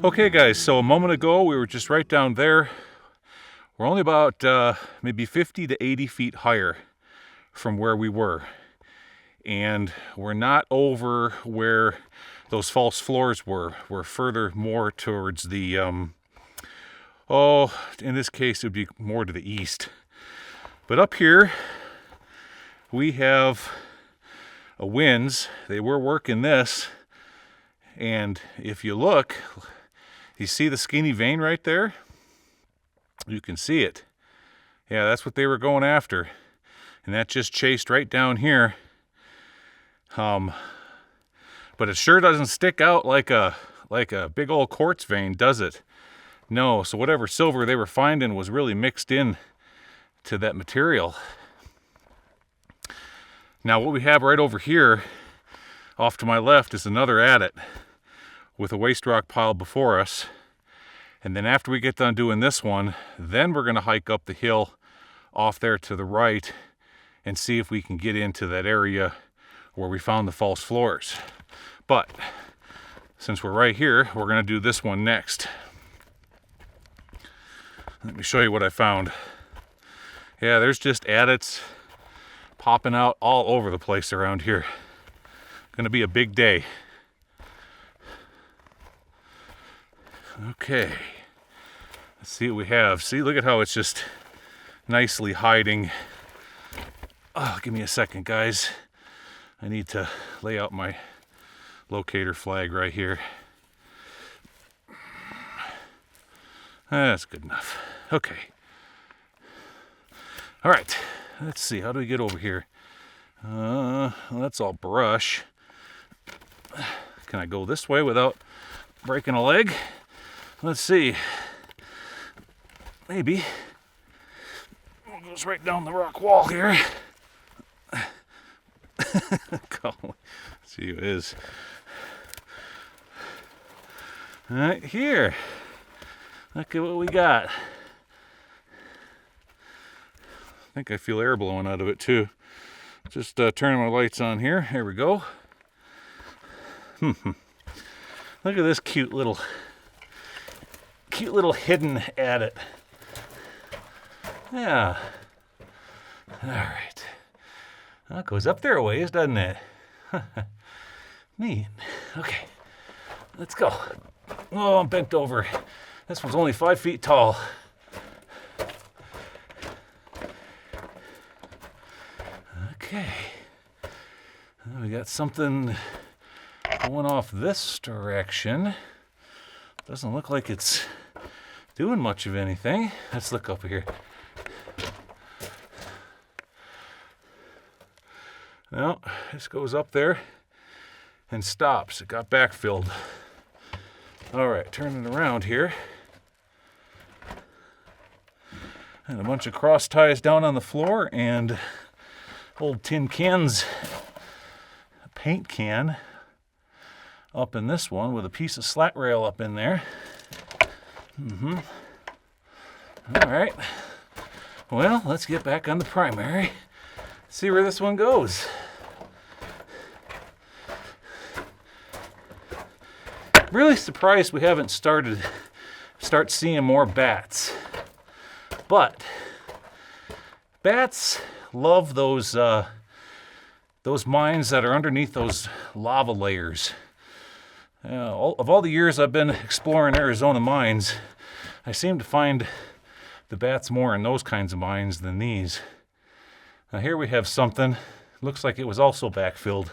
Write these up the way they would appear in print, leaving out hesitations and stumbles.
Okay guys, so a moment ago we were just right down there. We're only about maybe 50 to 80 feet higher from where we were. And we're not over where those false floors were. We're further more towards the, in this case it would be more to the east. But up here we have winds. They were working this. And if you look, you see the skinny vein right there? You can see it. Yeah, that's what they were going after. And that just chased right down here. But it sure doesn't stick out like a big old quartz vein, does it? No, so whatever silver they were finding was really mixed in to that material. Now what we have right over here, off to my left, is another adit with a waste rock pile before us. And then after we get done doing this one, then we're gonna hike up the hill off there to the right and see if we can get into that area where we found the false floors. But since we're right here, we're gonna do this one next. Let me show you what I found. Yeah, there's just adits popping out all over the place around here. Gonna be a big day. Okay, let's see what we have. See, look at how it's just nicely hiding. Oh, give me a second, guys. I need to lay out my locator flag right here. That's good enough. Okay. All right, let's see. How do we get over here? Well, that's all brush. Can I go this way without breaking a leg? Let's see. Maybe. It goes right down the rock wall here. See who it is. Right here. Look at what we got. I think I feel air blowing out of it too. Just turning my lights on here. Here we go. Look at this cute little hidden adit. Yeah. All right. Well, it goes up there a ways, doesn't it? Neat. Okay. Let's go. Oh, I'm bent over. This one's only 5 feet tall. Okay. We got something going off this direction. Doesn't look like it's doing much of anything. Let's look up here. No, this goes up there and stops. It got backfilled. All right, turning around here. And a bunch of cross ties down on the floor and old tin cans, a paint can up in this one with a piece of slat rail up in there. All right. Well, let's get back on the primary. See where this one goes. Really surprised we haven't start seeing more bats. But bats love those mines that are underneath those lava layers. Of all the years I've been exploring Arizona mines, I seem to find the bats more in those kinds of mines than these. Now here we have something, looks like it was also backfilled.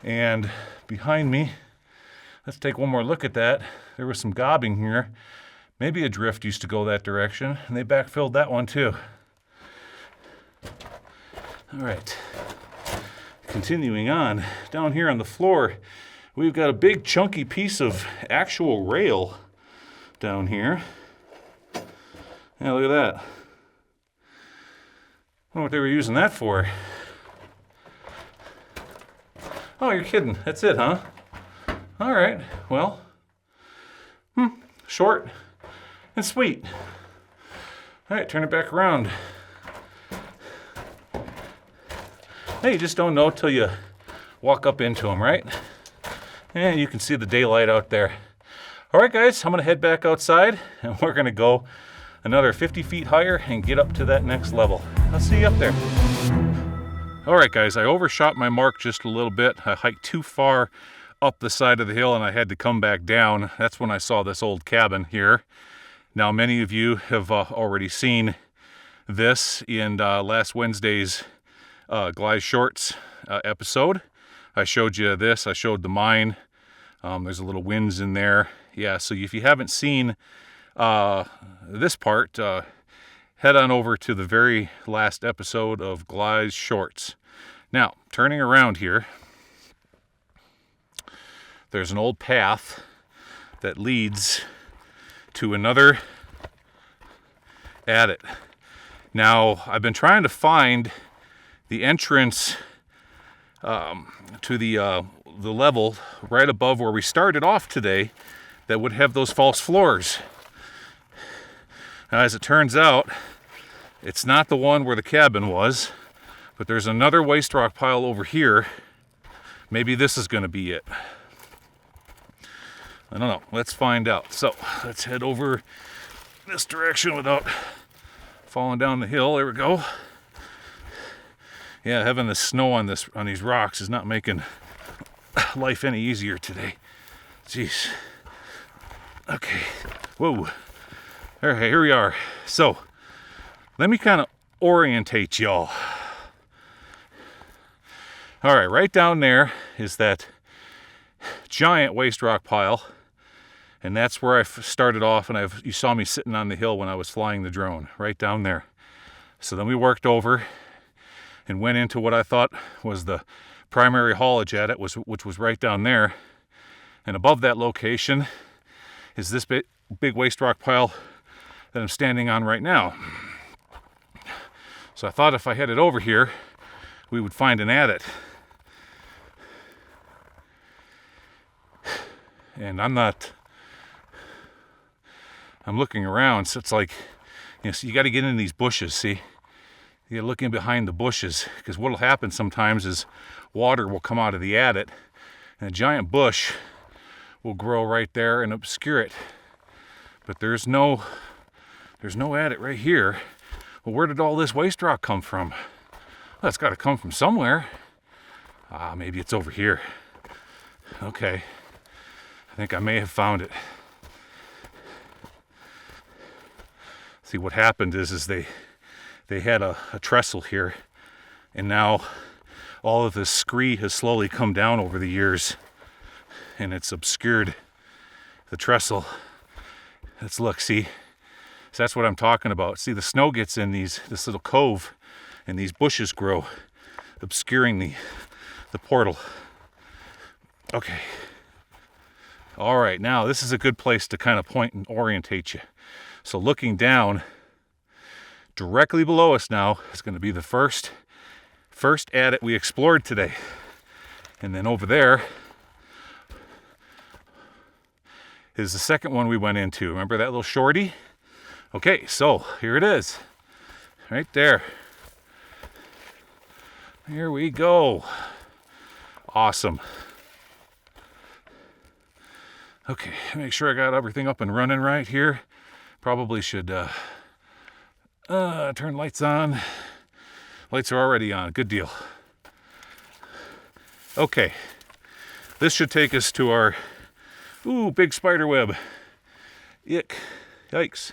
And behind me, let's take one more look at that. There was some gobbing here. Maybe a drift used to go that direction, and they backfilled that one too. All right. Continuing on, down here on the floor, we've got a big chunky piece of actual rail down here. Yeah, look at that. I wonder what they were using that for. Oh, you're kidding. That's it, huh? All right, well, short and sweet. All right, turn it back around. Hey, you just don't know till you walk up into them, right? And you can see the daylight out there. All right, guys, I'm gonna head back outside and we're gonna go another 50 feet higher and get up to that next level. I'll see you up there. All right, guys, I overshot my mark just a little bit. I hiked too far up the side of the hill and I had to come back down. That's when I saw this old cabin here. Now, many of you have already seen this in last Wednesday's Gly Shorts episode. I showed you this, I showed the mine. There's a little winds in there. Yeah, so if you haven't seen this part, head on over to the very last episode of Gly's Shorts. Now, turning around here, there's an old path that leads to another adit. Now, I've been trying to find the entrance to the level right above where we started off today that would have those false floors. Now, as it turns out, it's not the one where the cabin was, but there's another waste rock pile over here. Maybe this is going to be it. I don't know. Let's find out. So let's head over this direction without falling down the hill. There we go. Yeah, having the snow on these rocks is not making life any easier today. Jeez. Okay. Whoa. All right, here we are. So let me kind of orientate y'all. All right, right down there is that giant waste rock pile, and that's where I started off, and you saw me sitting on the hill when I was flying the drone, right down there. So then we worked over and went into what I thought was the primary haulage adit, which was right down there. And above that location is this big waste rock pile that I'm standing on right now. So I thought if I headed over here, we would find an adit. And I'm looking around, so it's like, so you got to get in these bushes, see? You got to look in behind the bushes, because what'll happen sometimes is water will come out of the adit, and a giant bush will grow right there and obscure it. But there's no adit right here. Well, where did all this waste rock come from? Well, it's got to come from somewhere. Maybe it's over here. Okay. I think I may have found it. See, what happened is they had a trestle here, and now all of this scree has slowly come down over the years, and it's obscured the trestle. Let's look, see? So that's what I'm talking about. See, the snow gets in this little cove, and these bushes grow, obscuring the portal. Okay. All right, now this is a good place to kind of point and orientate you. So looking down, directly below us now is going to be the first adit we explored today. And then over there is the second one we went into. Remember that little shorty? Okay, so here it is. Right there. Here we go. Awesome. Okay, make sure I got everything up and running right here. Probably should turn lights on. Lights are already on. Good deal. Okay, this should take us to our big spider web. Ick. Yikes.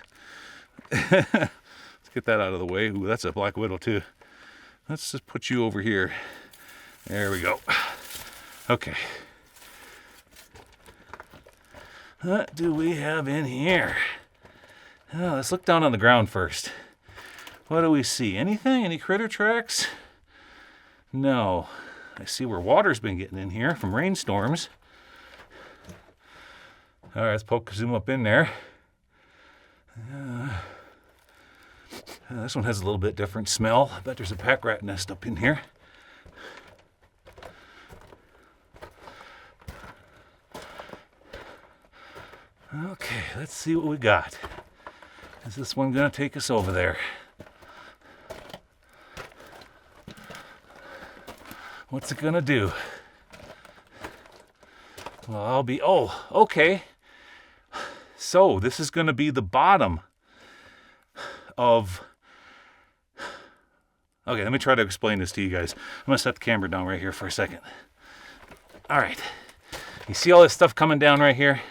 Let's get that out of the way. Ooh, that's a black widow too. Let's just put you over here. There we go. Okay. What do we have in here? Oh, let's look down on the ground first. What do we see? Anything? Any critter tracks? No. I see where water's been getting in here from rainstorms. All right, let's zoom up in there. This one has a little bit different smell. I bet there's a pack rat nest up in here. Okay, let's see what we got. Is this one gonna take us over there? What's it gonna do? Well, I'll be, oh, okay. So this is going to be the bottom of, okay, let me try to explain this to you guys. I'm going to set the camera down right here for a second. All right. You see all this stuff coming down right here?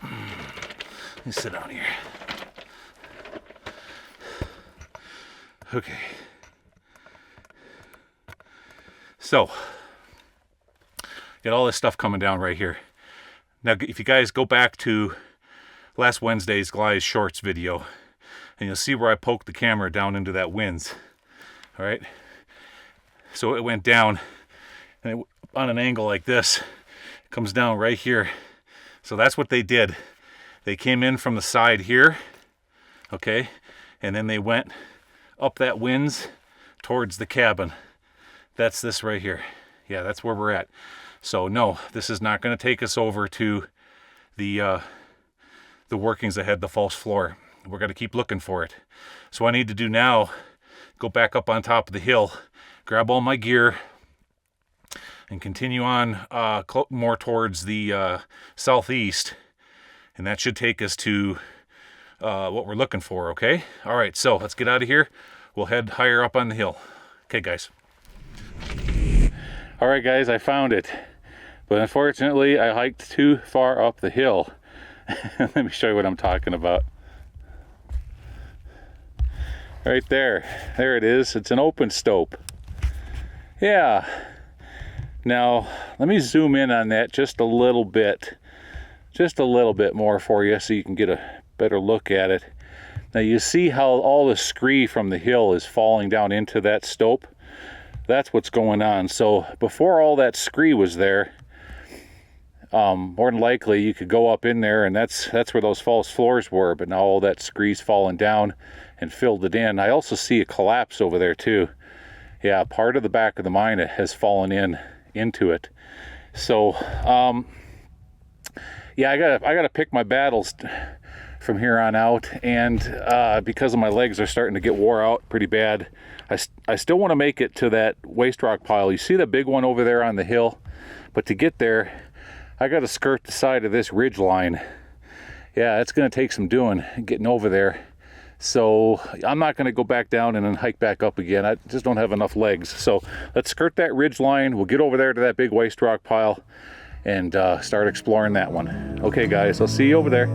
Let me sit down here. Okay. So, get all this stuff coming down right here. Now, if you guys go back to last Wednesday's Gly's Shorts video, and you'll see where I poked the camera down into that winze. All right. So it went down, and on an angle like this, it comes down right here. So that's what they did. They came in from the side here, okay, and then they went up that winze towards the cabin. That's this right here. Yeah, that's where we're at. So no, this is not going to take us over to the workings that had the false floor. We're going to keep looking for it. So what I need to do now, go back up on top of the hill, grab all my gear, and continue on more towards the southeast. And that should take us to what we're looking for, okay? All right, so let's get out of here. We'll head higher up on the hill. Okay, guys. All right, guys, I found it. But unfortunately, I hiked too far up the hill. Let me show you what I'm talking about. Right there. There it is. It's an open stope. Yeah. Now, let me zoom in on that just a little bit. Just a little bit more for you so you can get a better look at it. Now you see how all the scree from the hill is falling down into that stope? That's what's going on. So before all that scree was there, more than likely you could go up in there, and that's where those false floors were, but now all that scree's fallen down and filled it in. I also see a collapse over there too. Yeah, part of the back of the mine has fallen into it. So yeah, I gotta pick my battles from here on out, and because of my legs are starting to get wore out pretty bad, I still want to make it to that waste rock pile. You see the big one over there on the hill? But to get there, I got to skirt the side of this ridge line. Yeah, it's going to take some doing, getting over there. So I'm not going to go back down and then hike back up again. I just don't have enough legs. So let's skirt that ridge line. We'll get over there to that big waste rock pile and start exploring that one. Okay, guys, I'll see you over there.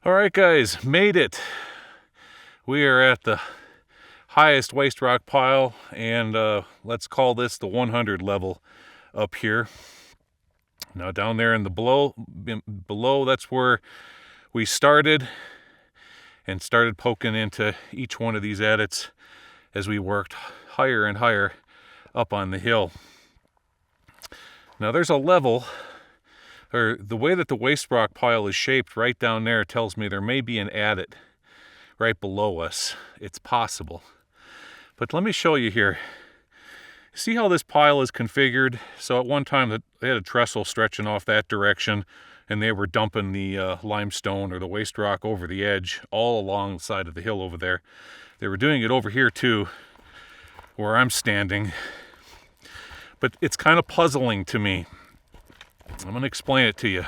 All right, guys, made it. We are at the highest waste rock pile, and let's call this the 100 level up here. Now down there in the below, that's where we started and started poking into each one of these adits as we worked higher and higher up on the hill. Now there's a level, or the way that the waste rock pile is shaped right down there tells me there may be an adit right below us. It's possible. But let me show you here. See how this pile is configured? So at one time they had a trestle stretching off that direction, and they were dumping the limestone or the waste rock over the edge all along the side of the hill over there. They were doing it over here too, where I'm standing. But it's kind of puzzling to me. I'm going to explain it to you.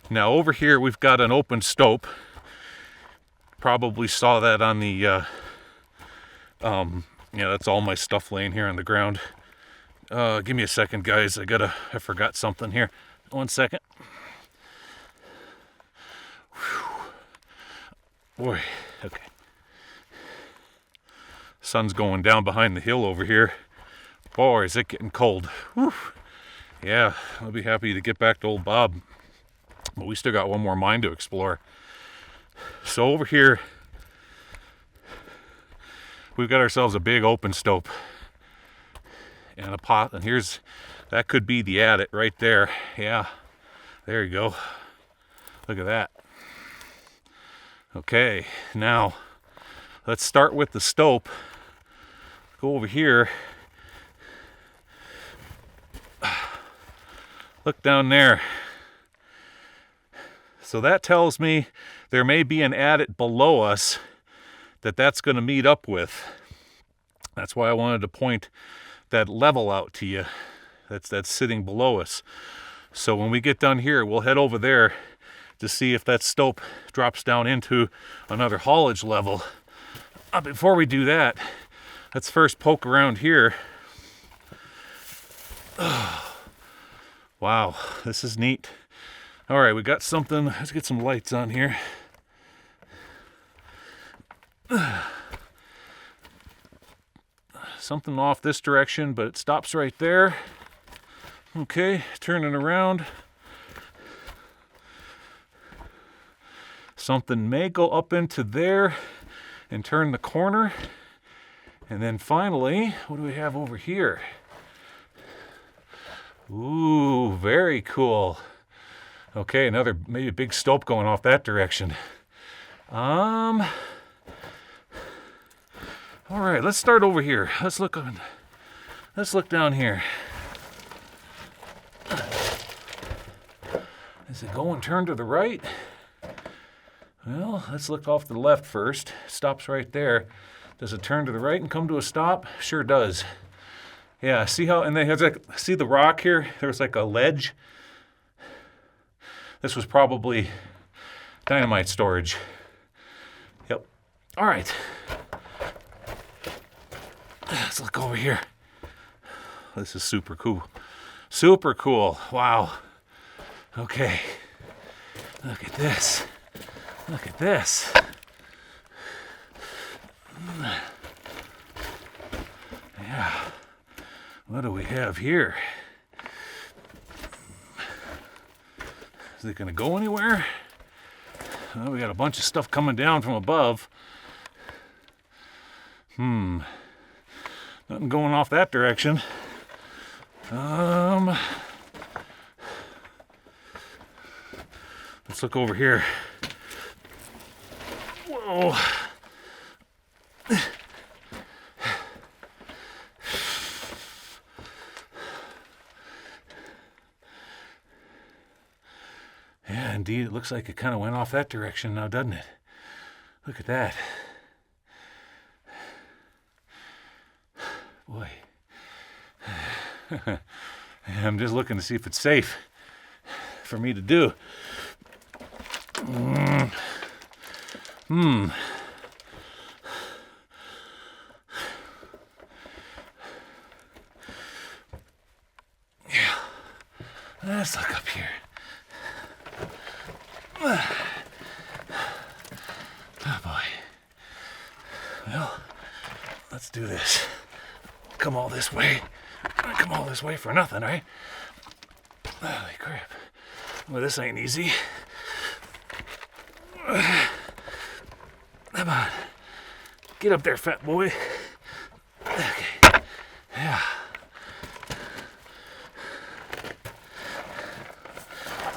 Now over here we've got an open stope. Probably saw that on the, yeah, that's all my stuff laying here on the ground. Give me a second, guys. I forgot something here. 1 second. Whew. Boy, okay. Sun's going down behind the hill over here. Boy, is it getting cold. Whew. Yeah, I'll be happy to get back to old Bob. But we still got one more mine to explore. So over here, we've got ourselves a big open stope. And a pot, and that could be the adit right there. Yeah, there you go. Look at that. Okay, now let's start with the stope. Go over here. Look down there. So that tells me there may be an adit below us that's going to meet up with. That's why I wanted to point that level out to you that's sitting below us. So when we get down here, we'll head over there to see if that stope drops down into another haulage level. Before we do that, let's first poke around here. Oh, wow, this is neat. All right, we got something. Let's get some lights on here. Something off this direction, but it stops right there. Okay, turning around. Something may go up into there and turn the corner. And then finally, what do we have over here? Ooh, very cool. Okay, another maybe a big stope going off that direction. All right, let's start over here. Let's look down here. Is it going turn to the right? Well, let's look off to the left first. Stops right there. Does it turn to the right and come to a stop? Sure does. Yeah, see how, and then see the rock here? There's like a ledge. This was probably dynamite storage. Yep. All right. Let's look over here. This is super cool. Super cool. Wow. Okay. Look at this. Look at this. Yeah. What do we have here? Is it going to go anywhere? Well, we got a bunch of stuff coming down from above. Nothing going off that direction. Let's look over here. Whoa. Yeah, indeed, it looks like it kind of went off that direction now, doesn't it? Look at that. Boy. I'm just looking to see if it's safe for me to do. Yeah. Let's look up here. Oh boy. Well, let's do this. Come all this way. Come all this way for nothing, right? Holy crap. Well, this ain't easy. Come on. Get up there, fat boy. Okay. Yeah.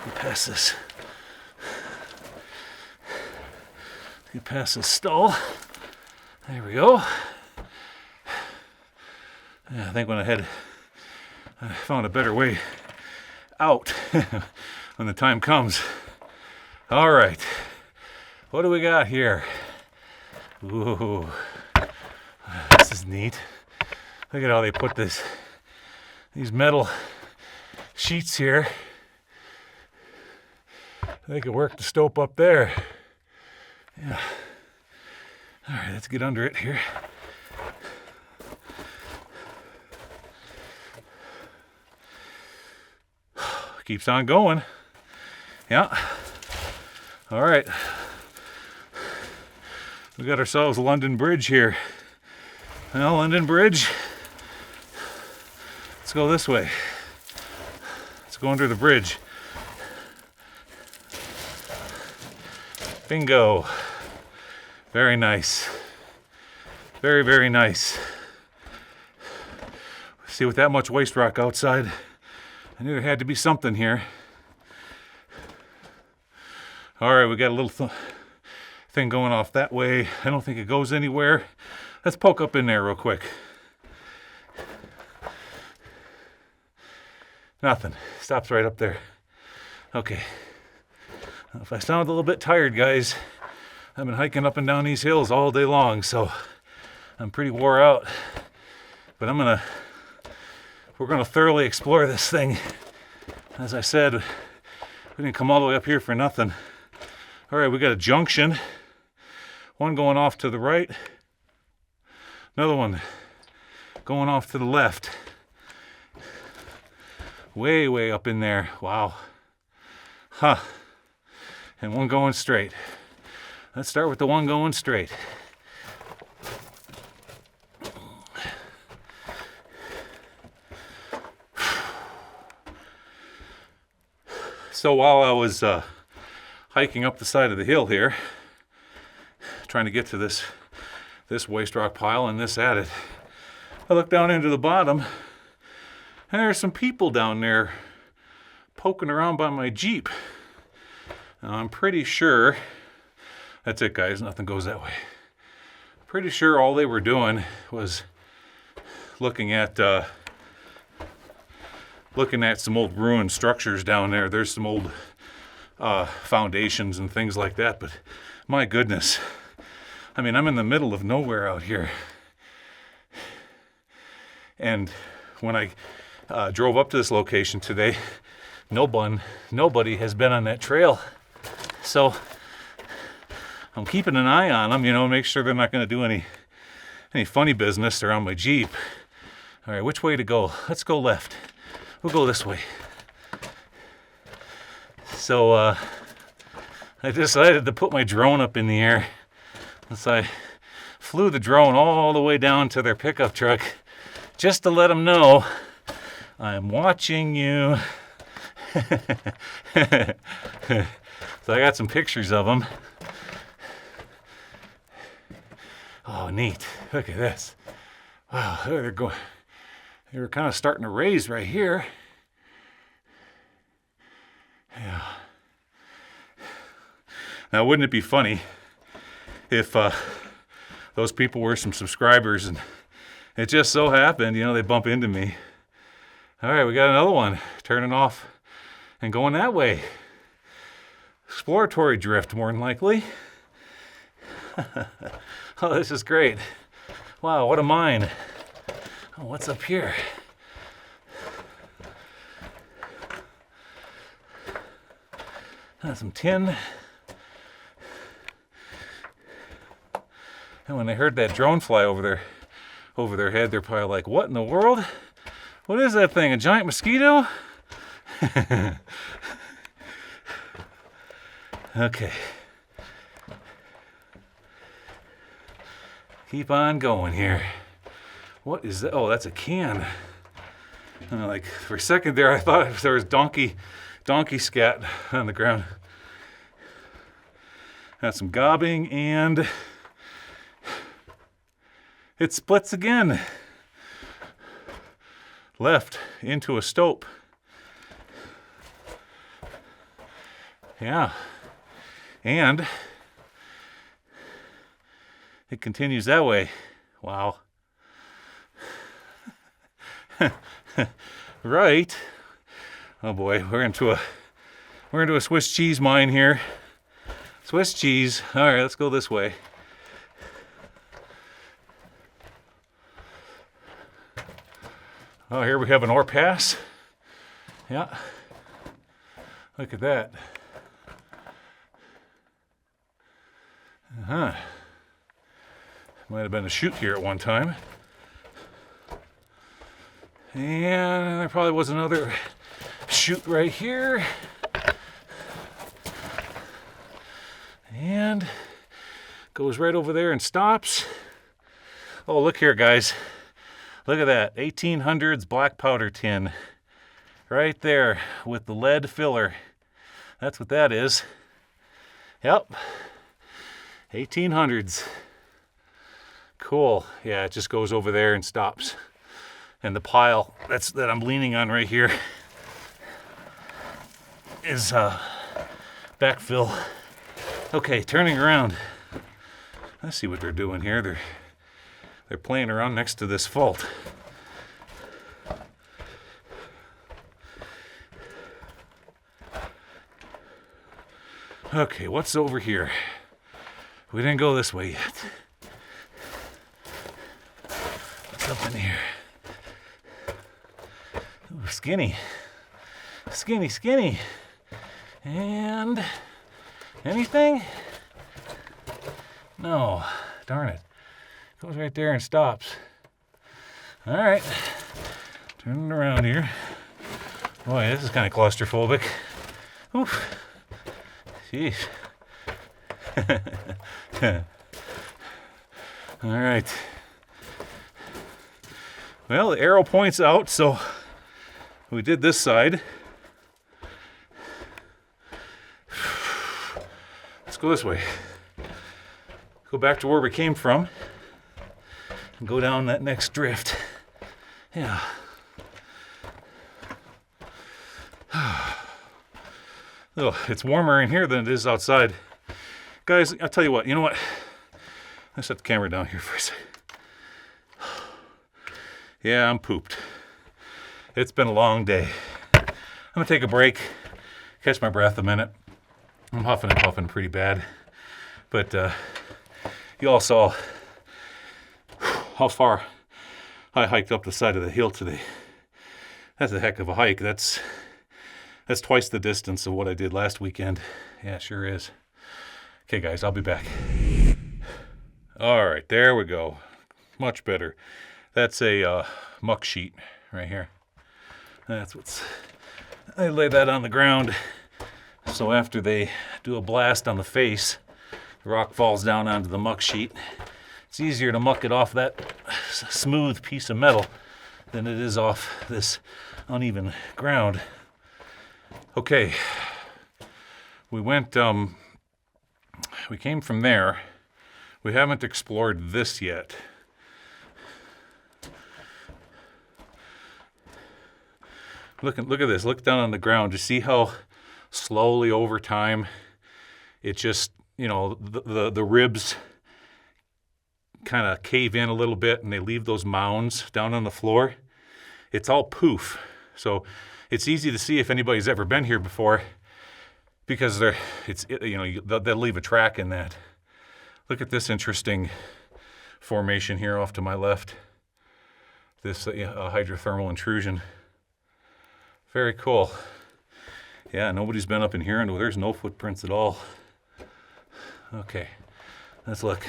Get past this. Get past this stall. There we go. Yeah, I think I found a better way out when the time comes. All right. What do we got here? Ooh. This is neat. Look at how they put these metal sheets here. They could work the stope up there. Yeah. All right, let's get under it here. Keeps on going. Yeah. All right. We got ourselves London Bridge here. Well, London Bridge. Let's go this way. Let's go under the bridge. Bingo. Very nice. Very, very nice. See, with that much waste rock outside, I knew there had to be something here. All right, we got a little thing going off that way. I don't think it goes anywhere. Let's poke up in there real quick. Nothing. Stops right up there. Okay. If I sound a little bit tired, guys, I've been hiking up and down these hills all day long, so I'm pretty wore out. But we're gonna thoroughly explore this thing. As I said, we didn't come all the way up here for nothing. All right, we got a junction. One going off to the right. Another one going off to the left. Way, way up in there. Wow. Huh. And one going straight. Let's start with the one going straight. So while I was hiking up the side of the hill here, trying to get to this waste rock pile and this adit, I looked down into the bottom, and there's some people down there poking around by my Jeep. I'm pretty sure, that's it guys, nothing goes that way. Pretty sure all they were doing was looking at some old ruined structures down there. There's some old foundations and things like that, but my goodness. I mean, I'm in the middle of nowhere out here. And when I drove up to this location today, nobody has been on that trail. So I'm keeping an eye on them, make sure they're not going to do any funny business around my Jeep. All right, which way to go? Let's go left. We'll go this way. So I decided to put my drone up in the air. So I flew the drone all the way down to their pickup truck just to let them know I'm watching you. So I got some pictures of them. Oh, neat. Look at this. Wow, they're going. They were kind of starting to raise right here. Yeah. Now, wouldn't it be funny if those people were some subscribers and it just so happened, they bump into me. All right, we got another one turning off and going that way. Exploratory drift, more than likely. Oh, this is great. Wow, what a mine. Oh, what's up here? Some tin. And when they heard that drone fly over their head, they're probably like, what in the world? What is that thing? A giant mosquito? Okay. Keep on going here. What is that? Oh, that's a can. Like for a second there, I thought there was donkey scat on the ground. Got some gobbing and it splits again. Left into a stope. Yeah. And it continues that way. Wow. Right. Oh boy, we're into a Swiss cheese mine here. Swiss cheese. All right, let's go this way. Oh, here we have an ore pass. Yeah. Look at that. Uh-huh. Might have been a chute here at one time. And there probably was another chute right here. And goes right over there and stops. Oh, look here, guys. Look at that, 1800s black powder tin. Right there with the lead filler. That's what that is. Yep, 1800s. Cool. Yeah, it just goes over there and stops. And the pile that I'm leaning on right here is backfill. Okay, turning around. Let's see what they're doing here. They're playing around next to this fault. Okay, what's over here? We didn't go this way yet. What's up in here? Ooh, skinny. Skinny, skinny. And anything? No, darn it. Goes right there and stops. All right, turning around here. Boy, this is kind of claustrophobic. Oof. Jeez. All right. Well, the arrow points out, so we did this side. Let's go this way. Go back to where we came from and go down that next drift. Yeah. Oh, it's warmer in here than it is outside. Guys, I'll tell you what, you know what? Let's set the camera down here for a second. Yeah, I'm pooped. It's been a long day. I'm gonna take a break, catch my breath a minute. I'm huffing and puffing pretty bad. But you all saw how far I hiked up the side of the hill today. That's a heck of a hike. That's twice the distance of what I did last weekend. Yeah, it sure is. Okay, guys, I'll be back. All right, there we go. Much better. That's a muck sheet right here. I lay that on the ground. So after they do a blast on the face, the rock falls down onto the muck sheet. It's easier to muck it off that smooth piece of metal than it is off this uneven ground. Okay, we came from there. We haven't explored this yet. Look at this, look down on the ground. You see how slowly over time it just, the ribs kind of cave in a little bit and they leave those mounds down on the floor. It's all poof. So it's easy to see if anybody's ever been here before because they'll leave a track in that. Look at this interesting formation here off to my left. This hydrothermal intrusion. Very cool. Yeah, nobody's been up in here and there's no footprints at all. Okay, let's look.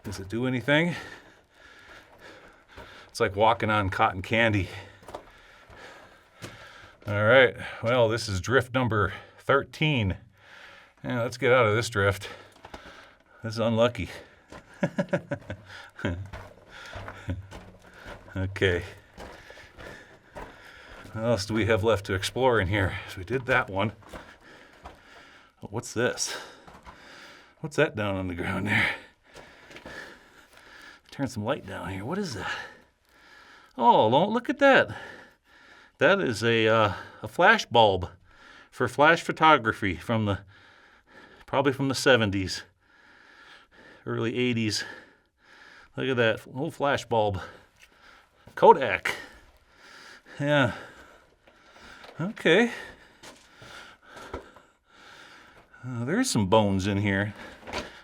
Does it do anything? It's like walking on cotton candy. All right, well, this is drift number 13. Yeah, let's get out of this drift. This is unlucky. Okay. What else do we have left to explore in here? So we did that one. Oh, what's this? What's that down on the ground there? Turn some light down here. What is that? Oh, look at that. That is a flash bulb for flash photography probably from the 70s, early 80s. Look at that, little flash bulb. Kodak. Yeah. Okay. There's some bones in here.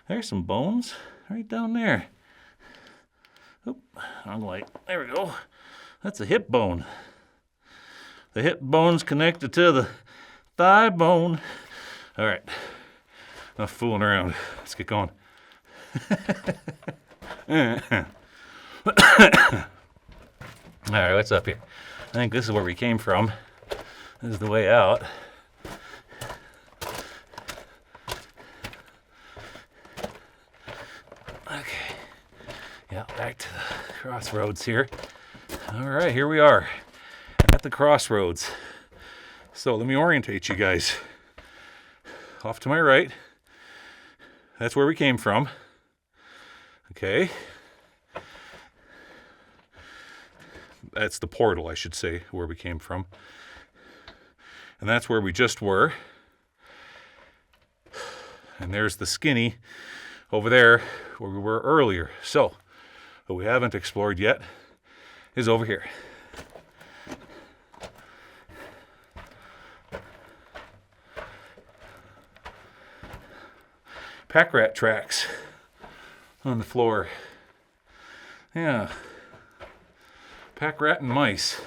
There's some bones right down there. Oop, wrong light. There we go. That's a hip bone. The hip bone's connected to the thigh bone. All right, enough fooling around. Let's get going. All right, what's up here? I think this is where we came from. This is the way out. Okay, yeah, back to the crossroads here. All right, here we are at the crossroads. So let me orientate you guys. Off to my right, that's where we came from. Okay. That's the portal, I should say, where we came from. And that's where we just were. And there's the skinny over there where we were earlier. So, what we haven't explored yet is over here. Pack rat tracks on the floor. Yeah. Pack rat and mice.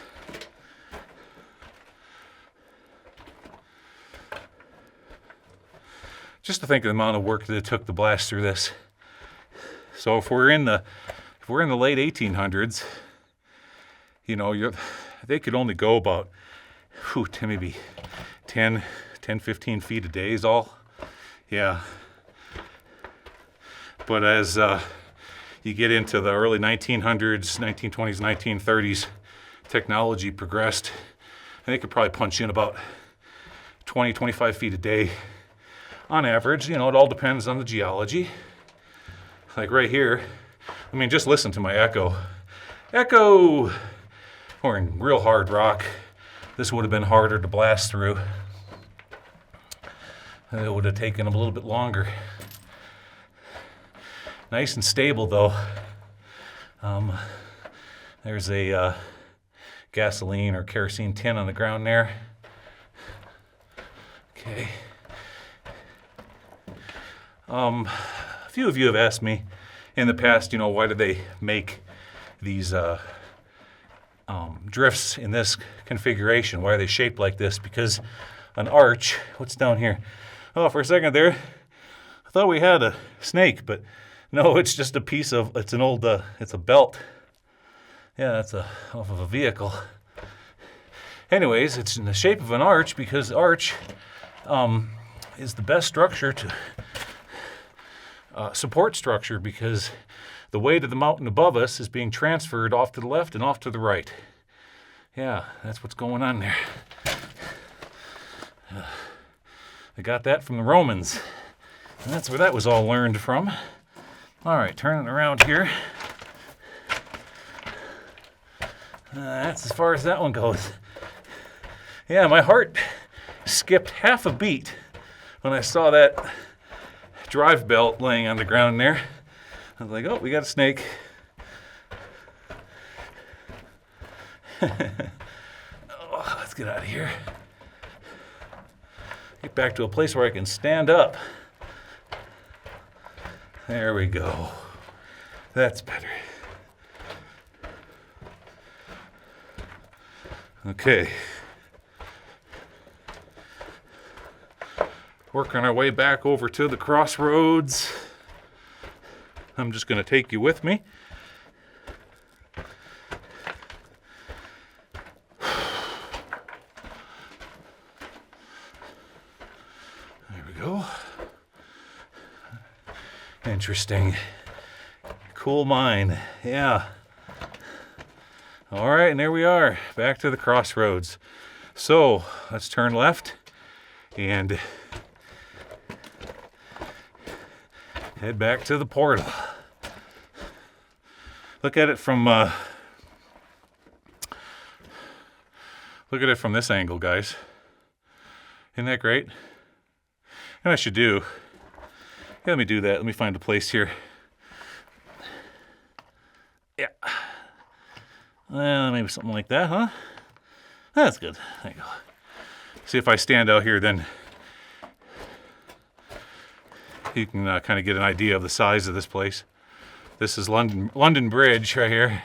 Just to think of the amount of work that it took to blast through this. So if we're in the late 1800s, you know, they could only go about maybe 10, 15 feet a day is all. Yeah. But as you get into the early 1900s, 1920s, 1930s, technology progressed, and they could probably punch in about 20, 25 feet a day on average. You know, it all depends on the geology. Like right here, I mean, just listen to my echo. Echo! We're in real hard rock. This would have been harder to blast through. It would have taken a little bit longer. Nice and stable though. There's a gasoline or kerosene tin on the ground there. Okay. A few of you have asked me in the past, you know, why do they make these drifts in this configuration? Why are they shaped like this? Because an arch, what's down here? Oh, for a second there, I thought we had a snake, but no, it's just a piece of, it's an old, it's a belt. Yeah, that's off of a vehicle. Anyways, it's in the shape of an arch because arch is the best structure to support structure because the weight of the mountain above us is being transferred off to the left and off to the right. Yeah, that's what's going on there. I got that from the Romans. And that's where that was all learned from. All right, turning around here. That's as far as that one goes. Yeah, my heart skipped half a beat when I saw that drive belt laying on the ground there. I was like, oh, we got a snake. Oh, let's get out of here. Get back to a place where I can stand up. There we go. That's better. Okay. Working our way back over to the crossroads. I'm just going to take you with me. There we go. Interesting. Cool mine. Yeah. All right, and there we are, back to the crossroads. So let's turn left and head back to the portal. Look at it from this angle, guys. Isn't that great? And I should do. Yeah, let me do that. Let me find a place here. Yeah. Well, maybe something like that, huh? That's good. There you go. See, if I stand out here, then you can kind of get an idea of the size of this place. This is London Bridge right here.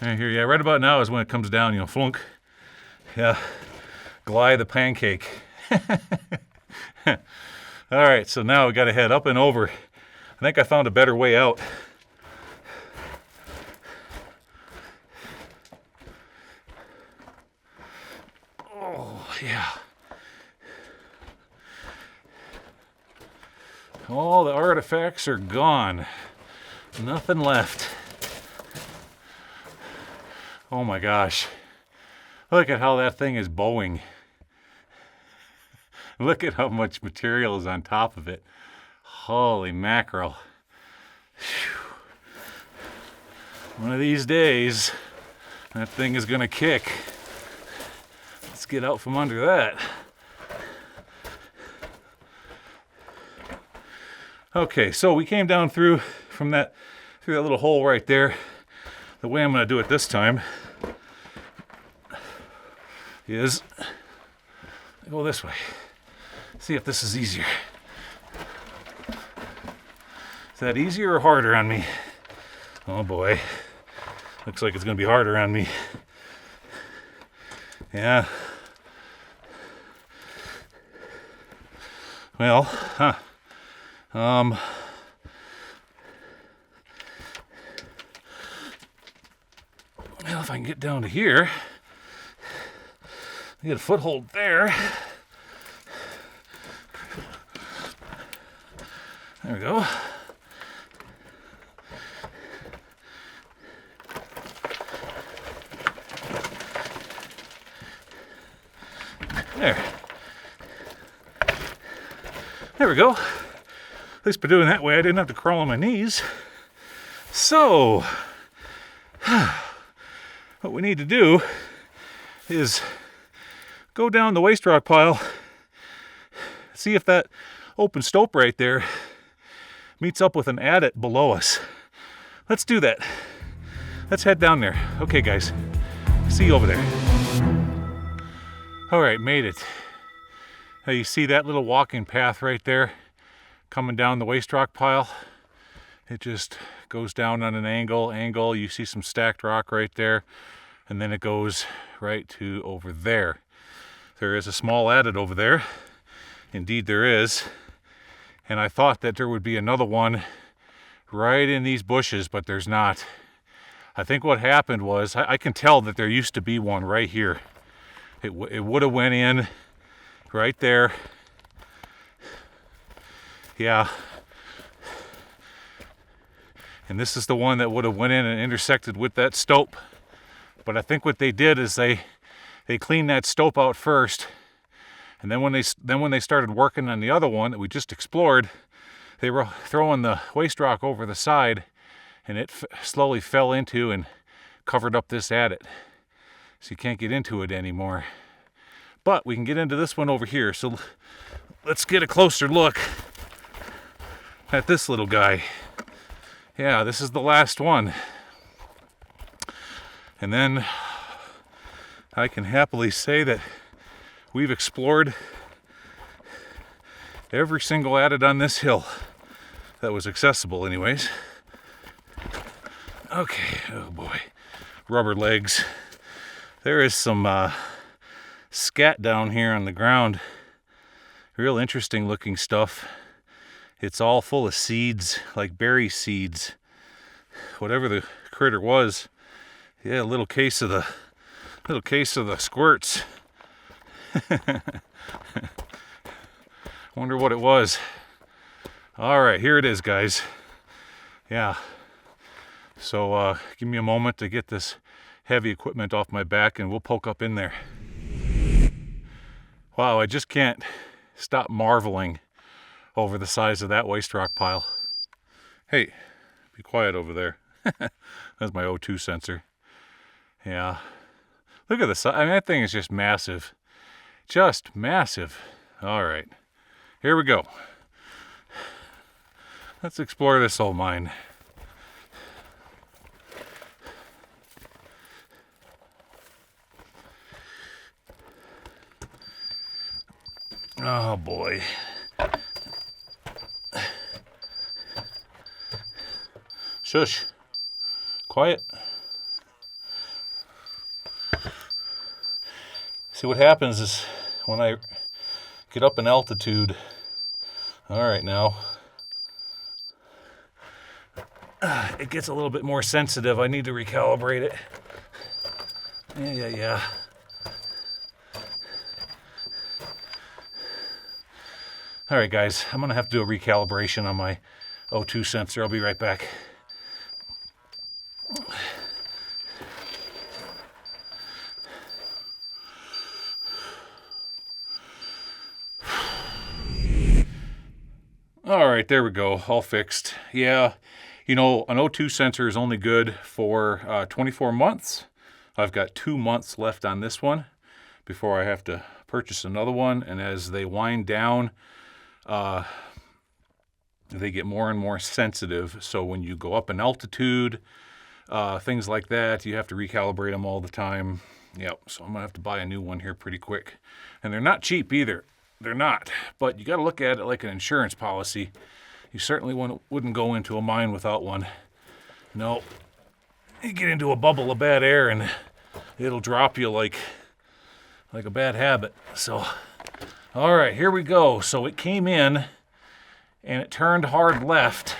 Right here, yeah, right about now is when it comes down, you know, flunk. Yeah, Gly the pancake. All right, so now we got to head up and over. I think I found a better way out. Oh, yeah. All the artifacts are gone. Nothing left. Oh my gosh. Look at how that thing is bowing. Look at how much material is on top of it. Holy mackerel. Whew. One of these days, that thing is gonna kick. Let's get out from under that. Okay, so we came down through that little hole right there. The way I'm gonna do it this time is go this way. See if this is easier. Is that easier or harder on me? Oh boy. Looks like it's gonna be harder on me. Yeah. Well, well, if I can get down to here, I get a foothold there. There we go. There we go. At least by doing that way, I didn't have to crawl on my knees. So, what we need to do is go down the waste rock pile, see if that open stope right there meets up with an adit below us. Let's do that. Let's head down there. Okay, guys. See you over there. All right, made it. Now you see that little walking path right there coming down the waste rock pile? It just goes down on an angle. You see some stacked rock right there, and then it goes right to over there. There is a small adit over there. Indeed there is. And I thought that there would be another one right in these bushes, but there's not. I think what happened was, I can tell that there used to be one right here. It would have went in right there. Yeah. And this is the one that would have went in and intersected with that stope. But I think what they did is they cleaned that stope out first. And then when they started working on the other one that we just explored, they were throwing the waste rock over the side, and it slowly fell into and covered up this adit. So you can't get into it anymore. But we can get into this one over here. So let's get a closer look at this little guy. Yeah, this is the last one. And then I can happily say that we've explored every single adit on this hill that was accessible anyways. Okay, oh boy, rubber legs. There is some scat down here on the ground. Real interesting looking stuff. It's all full of seeds, like berry seeds. Whatever the critter was. Yeah, a little case of the squirts. Wonder what it was. All right, here it is, guys. Yeah. So give me a moment to get this heavy equipment off my back and we'll poke up in there. Wow, I just can't stop marveling over the size of that waste rock pile. Hey, be quiet over there. That's my O2 sensor. Yeah. Look at the size. I mean, that thing is just massive. Just massive. All right. Here we go. Let's explore this old mine. Oh boy. Shush. Quiet. See, what happens is when I get up in altitude, all right, now it gets a little bit more sensitive. I need to recalibrate it. Yeah. All right, guys, I'm gonna have to do a recalibration on my O2 sensor. I'll be right back. All right, there we go, all fixed. Yeah, you know, an O2 sensor is only good for 24 months. I've got 2 months left on this one before I have to purchase another one. And as they wind down, they get more and more sensitive. So when you go up in altitude, things like that, you have to recalibrate them all the time. Yep, so I'm gonna have to buy a new one here pretty quick. And they're not cheap either. They're not, but you got to look at it like an insurance policy. You certainly wouldn't go into a mine without one. No, you get into a bubble of bad air and it'll drop you like a bad habit. So, all right, here we go. So it came in and it turned hard left,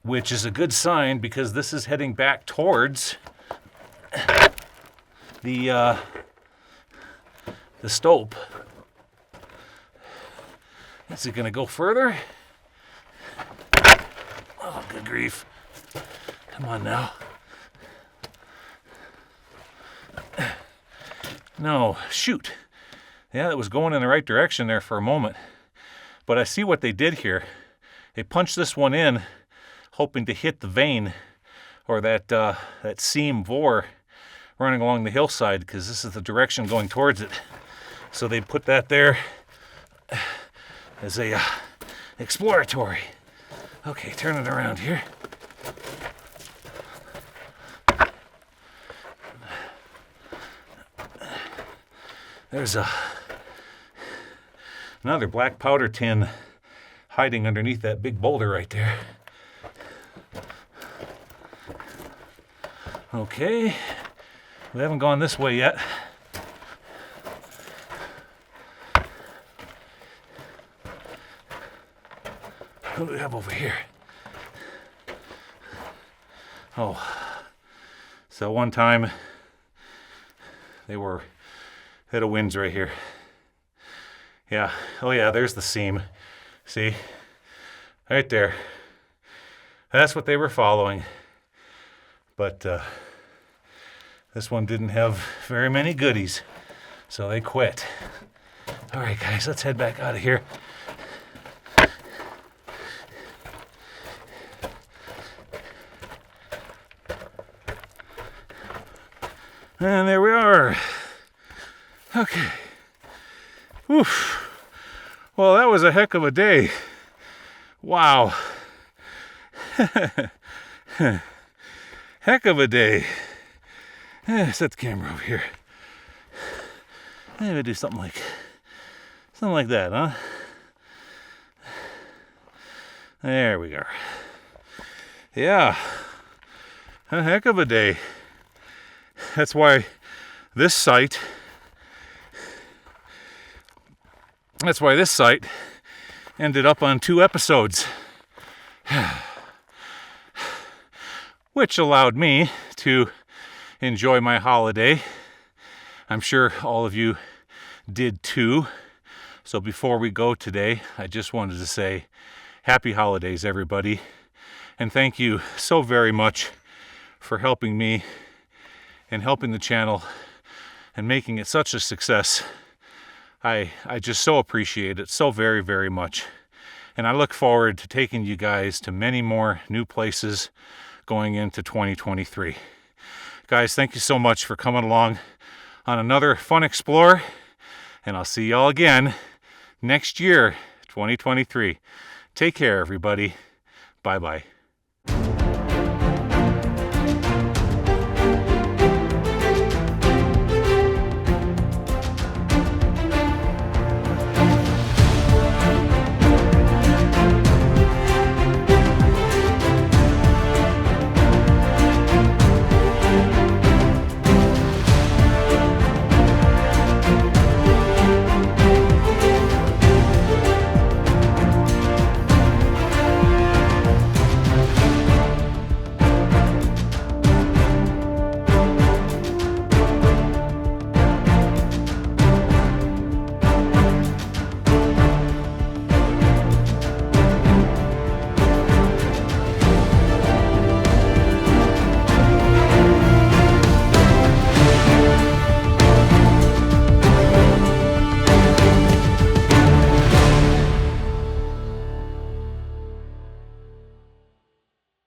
which is a good sign because this is heading back towards the stope. Is it gonna go further? Oh, good grief. Come on now. No, shoot. Yeah, it was going in the right direction there for a moment. But I see what they did here. They punched this one in, hoping to hit the vein or that seam bore running along the hillside, because this is the direction going towards it. So they put that there as a exploratory. Okay, turn it around here. There's another black powder tin hiding underneath that big boulder right there. Okay, we haven't gone this way yet. What do we have over here? Oh, so one time they had a winds right here. Yeah, oh yeah, there's the seam. See, right there. That's what they were following. But this one didn't have very many goodies, so they quit. All right, guys, let's head back out of here. And there we are. Okay. Oof. Well, that was a heck of a day. Wow. Heck of a day. Set the camera over here. Maybe do something like that, huh? There we go. Yeah. A heck of a day. That's why this site ended up on 2 episodes, which allowed me to enjoy my holiday. I'm sure all of you did too. So before we go today, I just wanted to say happy holidays, everybody. And thank you so very much for helping me and helping the channel and making it such a success. I just so appreciate it so very, very much. And I look forward to taking you guys to many more new places going into 2023. Guys, thank you so much for coming along on another fun explore. And I'll see y'all again next year, 2023. Take care, everybody. Bye-bye.